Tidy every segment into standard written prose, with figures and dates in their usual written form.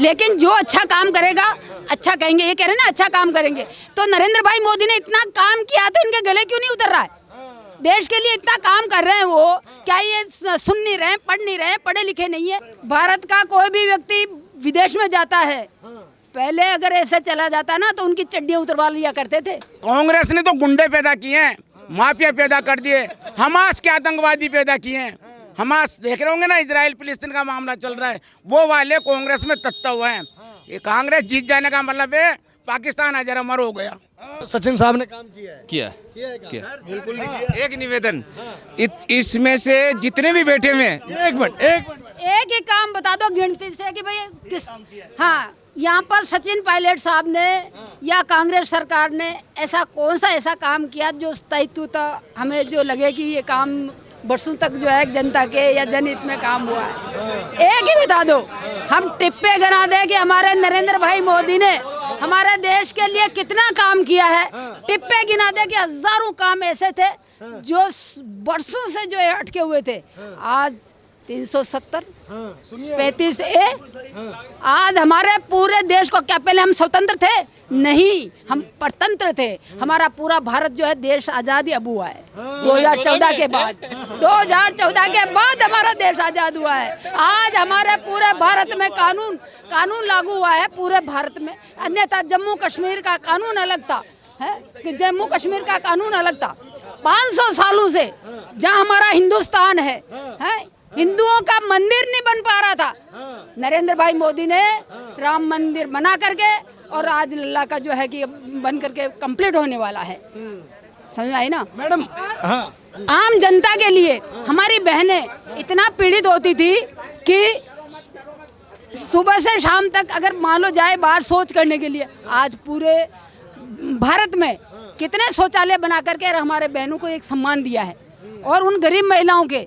लेकिन जो अच्छा काम करेगा अच्छा कहेंगे, ये कह रहे हैं ना अच्छा काम करेंगे। तो नरेंद्र भाई मोदी ने इतना काम किया तो इनके गले क्यों नहीं उतर रहा है? देश के लिए इतना काम कर रहे हैं वो, क्या ये सुन नहीं रहे, पढ़ नहीं रहे, पढ़े लिखे नहीं है? भारत का कोई भी व्यक्ति विदेश में जाता है, पहले अगर ऐसे चला जाता ना तो उनकी चड्डियां उतरवा लिया करते थे। कांग्रेस ने तो गुंडे पैदा किए हैं, माफिया पैदा कर दिए, हमास के आतंकवादी पैदा किए हैं। हमास देख रहे होंगे ना, इजराइल फिलिस्तीन का मामला चल रहा है, वो वाले कांग्रेस में तत्ता हुए हैं। ये कांग्रेस जीत जाने का मतलब है पाकिस्तान अजर अमर हो गया। सचिन साहब ने काम किया है। किया बिल्कुल नहीं किया। एक निवेदन, इसमें से जितने भी बैठे हुए हैं, एक मिनट एक ही काम बता दो गिनती से कि भाई किस, हाँ यहाँ पर सचिन पायलट साहब ने या कांग्रेस सरकार ने ऐसा कौन सा ऐसा काम किया जो स्थायित्व हमें जो लगे कि ये काम बरसों तक जो है जनता के या जनहित में काम हुआ है? एक ही बता दो, हम टिप्पे गिना दे कि हमारे नरेंद्र भाई मोदी ने हमारे देश के लिए कितना काम किया है। टिप्पे गिना दे कि हजारों काम ऐसे थे जो बरसों से जो है अटके हुए थे। आज 370 35A, आज हमारे पूरे देश को, क्या पहले हम स्वतंत्र थे? नहीं, हम परतंत्र थे। हमारा पूरा भारत जो है देश आज़ादी अब हुआ है 2014 के बाद। 2014 के बाद हमारा देश आज़ाद हुआ है। आज हमारे पूरे भारत में कानून लागू हुआ है पूरे भारत में। अन्यथा जम्मू कश्मीर का कानून अलग था, है कि जम्मू कश्मीर का कानून अलग था। 500 सालों से जहाँ हमारा हिंदुस्तान है हिंदुओं का मंदिर नहीं बन पा रहा था। नरेंद्र भाई मोदी ने राम मंदिर बना करके और आज लल्ला का जो है कि बन करके कंप्लीट होने वाला है। समझ आई ना मैडम? हाँ। आम जनता के लिए हमारी बहनें इतना पीड़ित होती थी कि सुबह से शाम तक अगर मान लो जाए बाहर शौच करने के लिए, आज पूरे भारत में कितने शौचालय बना करके हमारे बहनों को एक सम्मान दिया है। और उन गरीब महिलाओं के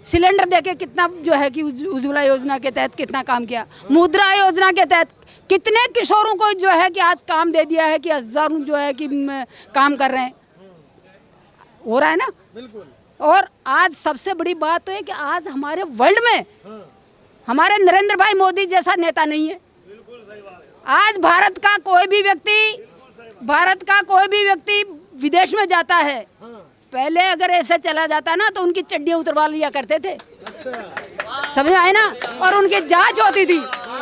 सिलेंडर देके कितना जो है कि उज्ज्वला योजना के तहत कितना काम किया, मुद्रा योजना के तहत कितने किशोरों को जो है कि आज काम दे दिया है कि हजारों जो है कि काम कर रहे हैं। हो रहा है ना? बिल्कुल। और आज सबसे बड़ी बात तो है कि आज हमारे वर्ल्ड में हमारे नरेंद्र भाई मोदी जैसा नेता नहीं है। आज भारत का कोई भी व्यक्ति विदेश में जाता है, पहले अगर ऐसे चला जाता ना तो उनकी चड्डियां उतरवा लिया करते थे। समझ आए ना? और उनकी जांच होती थी।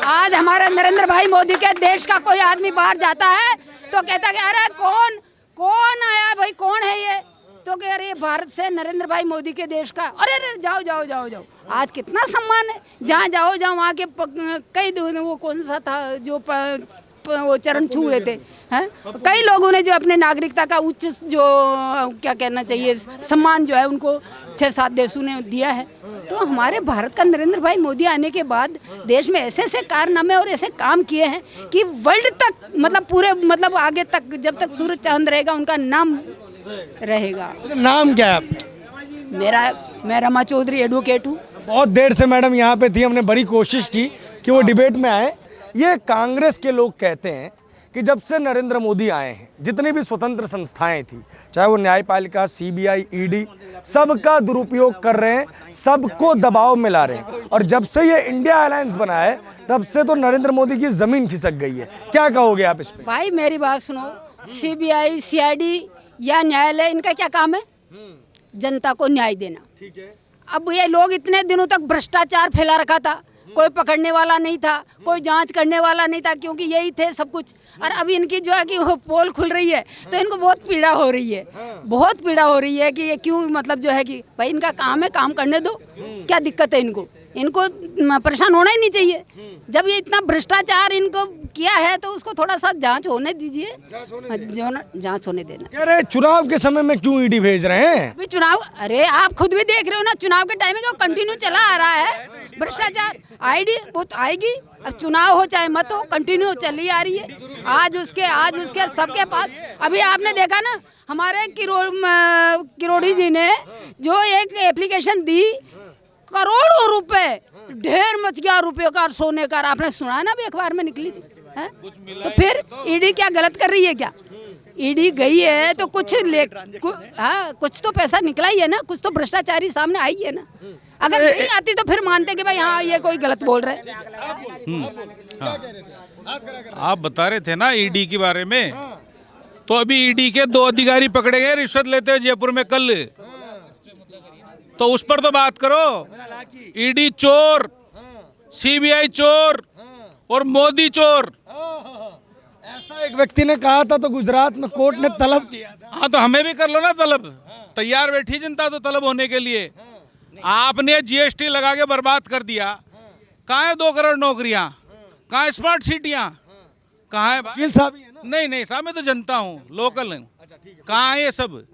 आज हमारे नरेंद्र भाई मोदी के देश का कोई आदमी बाहर जाता है तो कहता है अरे कौन आया भाई, कौन है ये? तो कह अरे भारत से नरेंद्र भाई मोदी के देश का। अरे जाओ। आज कितना सम्मान है, जहाँ जाओ वहाँ के कई वो कौन सा था जो वो चरण छू रहे थे, हैं? कई लोगों ने जो अपने नागरिकता का उच्च जो क्या कहना चाहिए सम्मान जो है उनको 6-7 देशों ने दिया है। तो हमारे भारत का नरेंद्र भाई मोदी आने के बाद देश में ऐसे ऐसे कारनामे और ऐसे काम किए हैं कि वर्ल्ड तक मतलब पूरे मतलब आगे तक जब तक सूरज चांद रहेगा उनका नाम रहेगा। नाम क्या है आपका? मैं रमा चौधरी एडवोकेट हूँ। बहुत देर से मैडम यहाँ पे थी, हमने बड़ी कोशिश की कि वो डिबेट में आए। ये कांग्रेस के लोग कहते हैं कि जब से नरेंद्र मोदी आए हैं जितनी भी स्वतंत्र संस्थाएं थी, चाहे वो न्यायपालिका, CBI, ED, सबका दुरुपयोग कर रहे हैं, सबको दबाव में ला रहे हैं। और जब से ये इंडिया अलायंस बना है तब से तो नरेंद्र मोदी की जमीन खिसक गई है। क्या कहोगे आप इस पे? भाई मेरी बात सुनो, CBI, CID या न्यायालय, इनका क्या काम है? जनता को न्याय देना। ठीक है। अब ये लोग इतने दिनों तक भ्रष्टाचार फैला रखा था, कोई पकड़ने वाला नहीं था, कोई जांच करने वाला नहीं था, क्योंकि यही थे सब कुछ। और अभी इनकी जो है कि वो पोल खुल रही है तो इनको बहुत पीड़ा हो रही है, बहुत पीड़ा हो रही है कि ये क्यों, मतलब जो है कि भाई इनका काम है, काम करने दो, क्या दिक्कत है इनको परेशान होना ही नहीं चाहिए। जब ये इतना भ्रष्टाचार इनको किया है तो उसको थोड़ा सा जांच होने दीजिए, जांच होने देना। अरे चुनाव के समय में क्यों ED भेज रहे हैं? अभी चुनाव, अरे आप खुद भी देख रहे हो ना, चुनाव के टाइम में कंटिन्यू चला आ रहा है भ्रष्टाचार। ID बहुत आएगी, अब चुनाव हो चाहे मत हो, कंटिन्यू चली आ रही है। आज उसके सबके पास, अभी आपने देखा ना हमारे किरोड़ी जी ने जो एक एप्लीकेशन दी, करोड़ों रुपए, ढेर मच गया रुपयों का और सोने का। आपने सुना ना, भी अखबार में निकली थी, है? तो फिर ED क्या गलत कर रही है क्या? ईडी गई है तो कुछ हाँ कुछ तो पैसा निकला ही है ना, कुछ तो भ्रष्टाचारी सामने आई है ना। अगर नहीं आती तो फिर मानते कि भाई हाँ ये कोई गलत बोल रहे हैं। आप बता रहे थे ना ईडी के बारे में, तो अभी ईडी के 2 अधिकारी पकड़े गए रिश्वत लेते हुए जयपुर में कल, तो उस पर तो बात करो। ईडी चोर, सीबीआई चोर और मोदी चोर। ऐसा एक व्यक्ति ने कहा था तो गुजरात में कोर्ट ने तलब किया था। हाँ तो हमें भी कर लो ना तलब, तैयार बैठी जनता तो तलब होने के लिए। आपने जीएसटी लगा के बर्बाद कर दिया। कहाँ है 2 करोड़ नौकरियां, कहाँ है स्मार्ट सिटियां, कहाँ है वकील साहब ही है ना? नहीं साहब मैं तो जनता हूँ, लोकल हूँ। कहाँ है ये सब,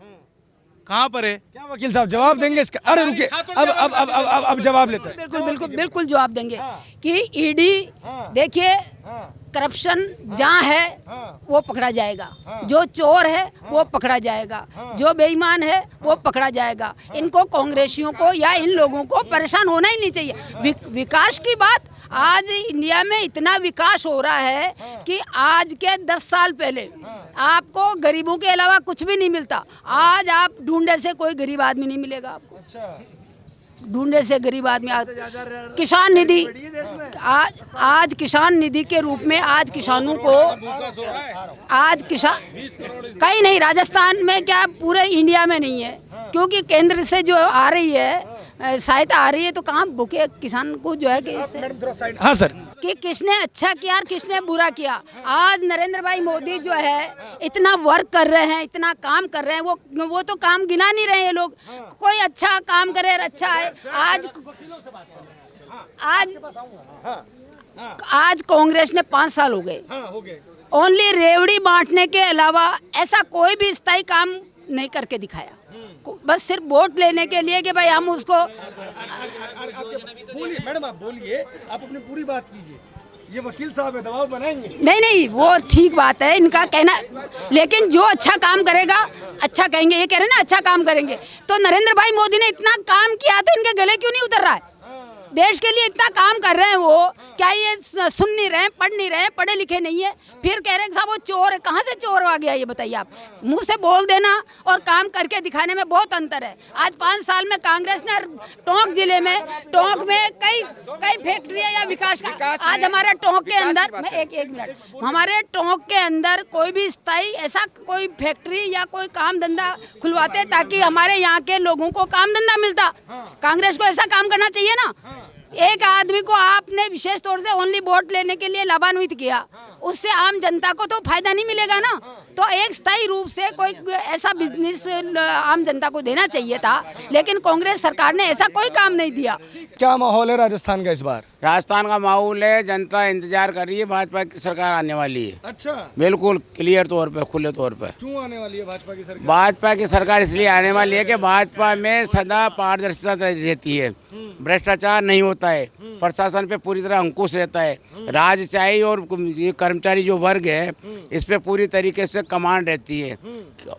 कहाँ पर है? क्या वकील साहब जवाब देंगे इसका? अरे रुकिए, अब जवाब लेते हैं। बिल्कुल बिल्कुल बिल्कुल जवाब देंगे कि ईडी देखिए करप्शन जहाँ है वो पकड़ा जाएगा, जो चोर है वो पकड़ा जाएगा, जो बेईमान है वो पकड़ा जाएगा। इनको कांग्रेसियों को या इन लोगों को परेशान होना ही नहीं चाहिए। विकास की बात, आज इंडिया में इतना विकास हो रहा है कि आज के 10 साल पहले आपको गरीबों के अलावा कुछ भी नहीं मिलता। आज आप ढूंढे से कोई गरीब आदमी नहीं मिलेगा आपको, ढूंढे से गरीब आदमी। किसान निधि आज किसान निधि के रूप में आज किसानों को आज किसान कहीं नहीं, राजस्थान में क्या पूरे इंडिया में नहीं है, क्योंकि केंद्र से जो आ रही है सहायता आ रही है, तो कहाँ भूखे किसान को जो है कि हाँ सर, कि किसने अच्छा किया और किसने बुरा किया। आज नरेंद्र भाई मोदी जो है इतना वर्क कर रहे हैं, इतना काम कर रहे हैं, वो तो काम गिना नहीं रहे हैं लोग। कोई अच्छा काम करे और अच्छा है। आज कांग्रेस ने 5 साल हो गए, ओनली रेवड़ी बांटने के अलावा ऐसा कोई भी स्थायी काम नहीं करके दिखाया। बस सिर्फ वोट लेने के लिए कि भाई हम उसको। बोलिए मैडम, आप बोलिए, आप अपनी पूरी बात कीजिए। ये वकील साहब है, दबाव बनाएंगे? नहीं वो ठीक बात है इनका कहना, लेकिन जो अच्छा काम करेगा अच्छा कहेंगे। ये कह रहे हैं ना अच्छा काम करेंगे, तो नरेंद्र भाई मोदी ने इतना काम किया तो इनके गले क्यों नहीं उतर रहा है? देश के लिए इतना काम कर रहे हैं वो, क्या ये सुन नहीं रहे, पढ़ नहीं रहे, पढ़े लिखे नहीं है, फिर कह रहे हैं साहब वो चोर है। कहाँ से चोर आ गया ये बताइए आप? मुंह से बोल देना और काम करके दिखाने में बहुत अंतर है। आज 5 साल में कांग्रेस ने टोंक जिले में, टोंक में कई फैक्ट्रियां या विकास का, आज हमारे टोंक के अंदर, मैं एक मिनट, हमारे टोंक के अंदर कोई भी स्थायी ऐसा कोई फैक्ट्री या कोई काम धंधा खुलवाते ताकि हमारे यहाँ के लोगों को काम धंधा मिलता। कांग्रेस को ऐसा काम करना चाहिए ना। एक आदमी को आपने विशेष तौर से ओनली वोट लेने के लिए लाभान्वित किया, उससे आम जनता को तो फायदा नहीं मिलेगा ना। तो एक स्थायी रूप से कोई ऐसा बिजनेस आम जनता को देना चाहिए था, लेकिन कांग्रेस सरकार ने ऐसा कोई काम नहीं दिया। क्या माहौल है राजस्थान का इस बार? राजस्थान का माहौल है, जनता इंतजार कर रही है, भाजपा की सरकार आने वाली है। अच्छा, बिल्कुल क्लियर तौर पे, खुले तौर पे। क्यों आने वाली है भाजपा की सरकार? भाजपा की सरकार इसलिए आने वाली है कि भाजपा में सदा पारदर्शिता रहती है, भ्रष्टाचार नहीं होता है, प्रशासन पे पूरी तरह अंकुश रहता है, राजशाही और ये कर्मचारी जो वर्ग है इस पे पूरी तरीके से कमांड रहती है।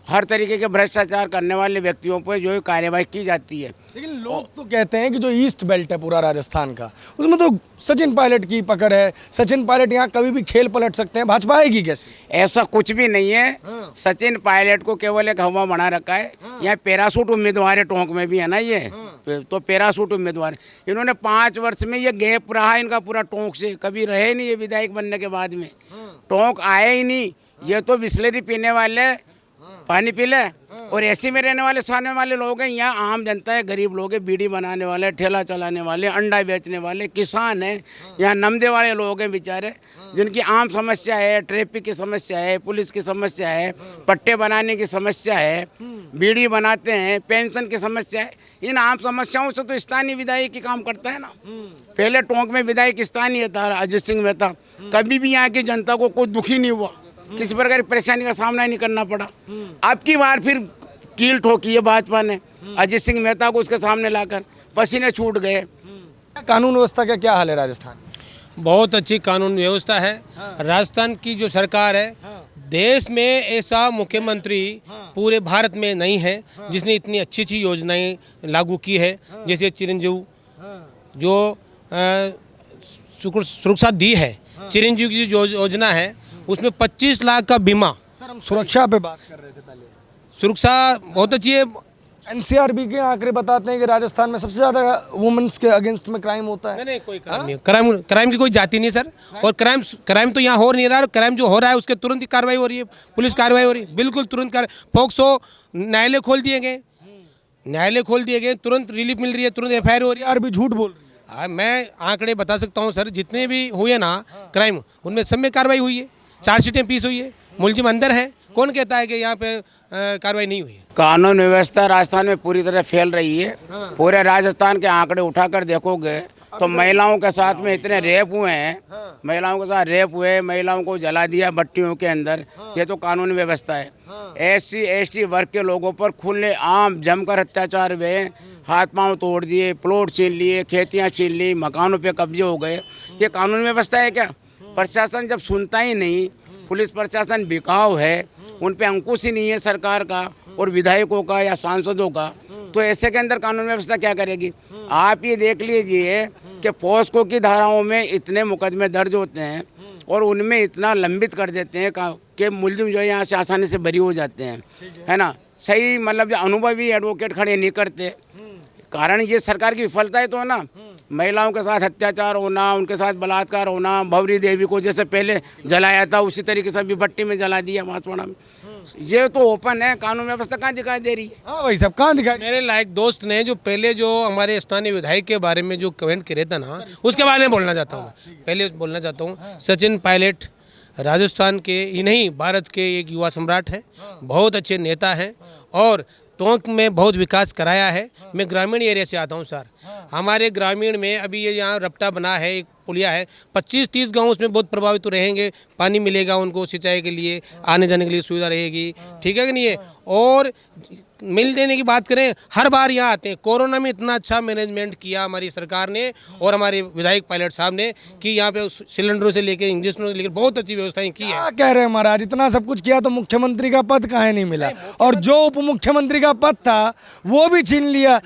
हर तरीके के भ्रष्टाचार करने वाले व्यक्तियों पर जो कार्यवाही की जाती है। लेकिन लोग तो कहते हैं कि जो ईस्ट बेल्ट है पूरा राजस्थान का, उसमें तो सचिन पायलट की पकड़ है। सचिन पायलट यहाँ कभी भी खेल पलट सकते हैं, भाजपा आएगी कैसे? ऐसा कुछ भी नहीं है। सचिन पायलट को केवल एक हवा बना रखा है। यहाँ पैरासूट उम्मीदवार है, टोंक में भी है ना ये, तो पैरासूट उम्मीदवार। इन्होंने 5 वर्ष में ये गैप रहा इनका पूरा टोंक से, कभी रहे नहीं ये विधायक बनने के बाद में, टोंक आए ही नहीं। ये तो बिस्लरी पीने वाले पानी पी ले, और ऐसी में रहने वाले सहने वाले लोग हैं। यहाँ आम जनता है, गरीब लोग हैं, बीड़ी बनाने वाले, ठेला चलाने वाले, अंडा बेचने वाले, किसान हैं, यहाँ नमदे वाले लोग हैं बेचारे, जिनकी आम समस्या है, ट्रैफिक की समस्या है, पुलिस की समस्या है, पट्टे बनाने की समस्या है, बीड़ी बनाते हैं, पेंशन की समस्या है। इन आम समस्याओं से तो स्थानीय विधायक की काम करता है ना। पहले टोंक में विधायक स्थानीय था, अजित सिंह मेहता, कभी भी यहाँ की जनता को कोई दुखी नहीं हुआ, किसी प्रकार की परेशानी का सामना नहीं करना पड़ा। अब की बार फिर कील ठोकी है भाजपा ने, अजित सिंह मेहता को उसके सामने लाकर पसीने छूट गए। कानून व्यवस्था का क्या हाल है राजस्थान? बहुत अच्छी कानून व्यवस्था है। राजस्थान की जो सरकार है, देश में ऐसा मुख्यमंत्री पूरे भारत में नहीं है जिसने इतनी अच्छी अच्छी योजनाएं लागू की है। जैसे चिरंजीव जो सुरक्षा दी है, चिरंजीव की जो योजना है उसमें 25 लाख का बीमा सर हम सुरक्षा पे बात कर रहे थे पहले। सुरक्षा बहुत अच्छी है। एनसीआरबी के आंकड़े बताते हैं कि राजस्थान में सबसे ज्यादा वुमेन्स के अगेंस्ट में क्राइम होता है। नहीं कोई क्राइम नहीं है। क्राइम की कोई जाति नहीं सर। और क्राइम तो यहाँ हो नहीं रहा। क्राइम जो हो रहा है उसके तुरंत ही कार्रवाई हो रही है, पुलिस कार्रवाई हो रही है, बिल्कुल तुरंत पॉक्सो न्यायालय खोल दिए गए, तुरंत रिलीफ मिल रही है, तुरंत एफआईआर हो रही है। भी झूठ बोल रही है। मैं आंकड़े बता सकता हूँ सर, जितने भी हुए ना क्राइम, उनमें सब में कार्रवाई हुई है, चार्जशीटें पीस हुई है, मुलजिम अंदर है। कौन कहता है कि यहाँ पे कार्रवाई नहीं हुई है? कानून व्यवस्था राजस्थान में पूरी तरह फैल रही है। पूरे राजस्थान के आंकड़े उठाकर देखोगे तो महिलाओं के साथ में इतने रेप हुए हैं, महिलाओं के साथ रेप हुए, महिलाओं को जला दिया भट्टियों के अंदर। ये तो कानून व्यवस्था है। SC ST वर्ग के लोगों पर खुले आम जमकर अत्याचार हुए, हाथ पांव तोड़ दिए, प्लॉट छीन लिए, खेतियाँ छीन ली, मकानों पे कब्जे हो गए। ये कानून व्यवस्था है क्या? प्रशासन जब सुनता ही नहीं, पुलिस प्रशासन बिकाऊ है, उन पे अंकुश ही नहीं है सरकार का और विधायकों का या सांसदों का, तो ऐसे के अंदर कानून व्यवस्था क्या करेगी? आप ये देख लीजिए कि पॉस्को की धाराओं में इतने मुकदमे दर्ज होते हैं और उनमें इतना लंबित कर देते हैं कि मुलजिम जो है यहाँ से आसानी से बरी हो जाते हैं, है ना। सही मतलब अनुभवी एडवोकेट खड़े नहीं करते। कारण ये सरकार की विफलता है तो ना, महिलाओं के साथ अत्याचार होना, उनके साथ बलात्कार होना। भवरी देवी को जैसे पहले जलाया था उसी तरीके से भी भट्टी में जला दिया बांसवाड़ा में। ये तो ओपन है, कानून व्यवस्था कहाँ दिखाई दे रही है? हाँ भाई साहब, कहाँ दिखाई? मेरे लायक दोस्त ने जो पहले जो हमारे स्थानीय विधायक के बारे में जो कमेंट करे था ना, उसके बारे में बोलना चाहता हूँ। पहले बोलना चाहता हूँ, सचिन पायलट राजस्थान के ही नहीं भारत के एक युवा सम्राट हैं, बहुत अच्छे नेता हैं और टोंक में बहुत विकास कराया है। मैं ग्रामीण एरिया से आता हूँ सर। हमारे ग्रामीण में अभी ये यहाँ रपटा बना है, एक पुलिया है, 25-30 गांव उसमें बहुत प्रभावित तो रहेंगे। पानी मिलेगा उनको सिंचाई के लिए, आने जाने के लिए सुविधा रहेगी, ठीक है कि नहीं है। और मिल देने की बात करें, हर बार यहाँ आते हैं। कोरोना में इतना अच्छा मैनेजमेंट किया हमारी सरकार ने और हमारे विधायक पायलट साहब ने कि यहाँ पे सिलेंडरों से लेकर इंजेक्शनों से लेकर बहुत अच्छी व्यवस्थाएं की है। क्या कह रहे हैं महाराज? इतना सब कुछ किया तो मुख्यमंत्री का पद काहे नहीं मिला? और जो उप मुख्यमंत्री का पद था वो भी छीन लिया।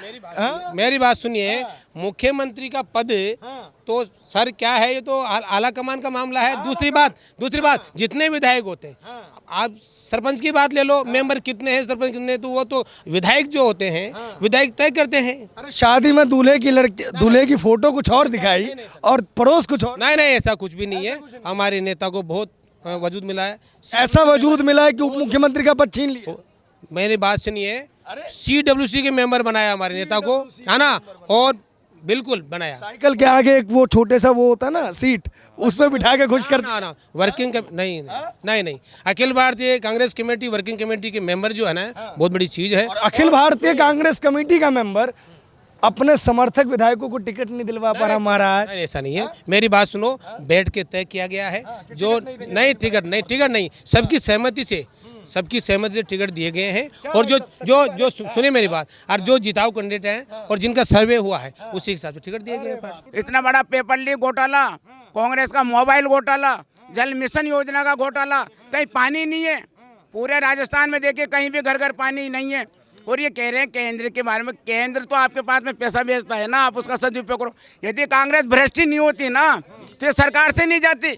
मेरी बात सुनिए, मुख्यमंत्री का पद तो सर क्या है, ये तो आला कमान का मामला है। दूसरी बात जितने विधायक होते हैं, आप सरपंच की बात ले लो, मेंबर कितने हैं, सरपंच कितने, तो वो तो विधायक जो होते हैं विधायक तय करते हैं। अरे शादी में दूल्हे की फोटो कुछ और दिखाई और पड़ोस कुछ और। नहीं, ऐसा कुछ भी नहीं है। हमारे नेता को बहुत वजूद मिला है। ऐसा वजूद मिला है कि उप मुख्यमंत्री का पद छीन लिया। मेरी बात सुनिए, CWC के मेंबर बनाया हमारे नेता को, है ना, और बिल्कुल बनाया। साइकिल के आगे एक वो छोटे सा वो होता है ना सीट, उस पर बिठा के खुश कर ना वर्किंग नहीं Akhil Bharatiya Congress committee working committee के मेंबर जो है ना, बहुत बड़ी चीज है। अखिल भारतीय कांग्रेस कमेटी का मेंबर अपने समर्थक विधायकों को टिकट नहीं दिलवा पा रहा महाराज। नहीं, ऐसा नहीं है। मेरी बात सुनो, बैठ के तय किया गया है। जो नहीं टिकट नहीं, सबकी सहमति से टिकट दिए गए हैं। और जो सुने मेरी बात, और जो जिताऊ कैंडिडेट हैं और जिनका सर्वे हुआ है उसी हिसाब से टिकट दिए गए हैं। इतना बड़ा पेपर लीक घोटाला, कांग्रेस का मोबाइल घोटाला, जल मिशन योजना का घोटाला, कहीं पानी नहीं है। पूरे राजस्थान में देखिए कहीं भी घर घर पानी नहीं है। और ये कह रहे हैं केंद्र के बारे में, केंद्र तो आपके पास में पैसा भेजता है ना, आप उसका सदुपयोग करो। यदि कांग्रेस भ्रष्ट नहीं होती ना तो ये सरकार से नहीं जाती।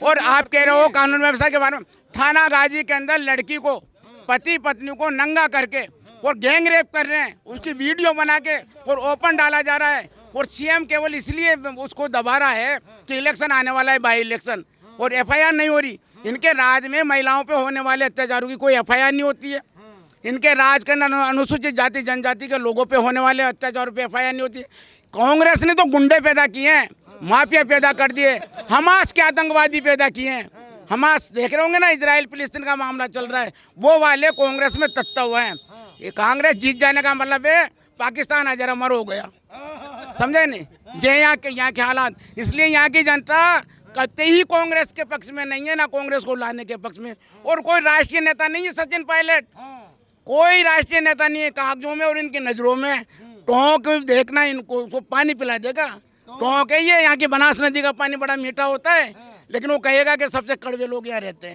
और आप कह रहे हो कानून व्यवस्था के बारे में, थाना गाजी के अंदर लड़की को, पति पत्नी को नंगा करके और गैंग रेप कर रहे हैं, उसकी वीडियो बना के और ओपन डाला जा रहा है। और सीएम केवल इसलिए उसको दबा रहा है कि इलेक्शन आने वाला है, बाई इलेक्शन, और FIR नहीं हो रही। इनके राज में महिलाओं पे होने वाले अत्याचारों की कोई FIR नहीं होती है। इनके राज के अनुसूचित जाति जनजाति के लोगों पे होने वाले अत्याचारों पे FIR नहीं होती है। कांग्रेस ने तो गुंडे पैदा किए हैं, माफिया पैदा कर दिए, हमास के आतंकवादी पैदा किए हैं। हमास देख रहे होंगे ना, इजराइल फिलिस्तीन का मामला चल रहा है, वो वाले कांग्रेस में तत्ता हुए हैं। ये कांग्रेस जीत जाने का मतलब है पाकिस्तान अजर अमर हो गया, समझे नहीं? ये यहाँ के हालात, इसलिए यहाँ की जनता कतई ही कांग्रेस के पक्ष में नहीं है, ना कांग्रेस को लाने के पक्ष में। और कोई राष्ट्रीय नेता नहीं है सचिन पायलट, कोई राष्ट्रीय नेता नहीं है कागजों में और इनकी नजरों में। टोंक देखना, इनको पानी पिला देगा। टोंक है ये, यहाँ की बनास नदी का पानी बड़ा मीठा होता है, लेकिन वो कहेगा कि सबसे कड़वे लोग यहाँ रहते हैं।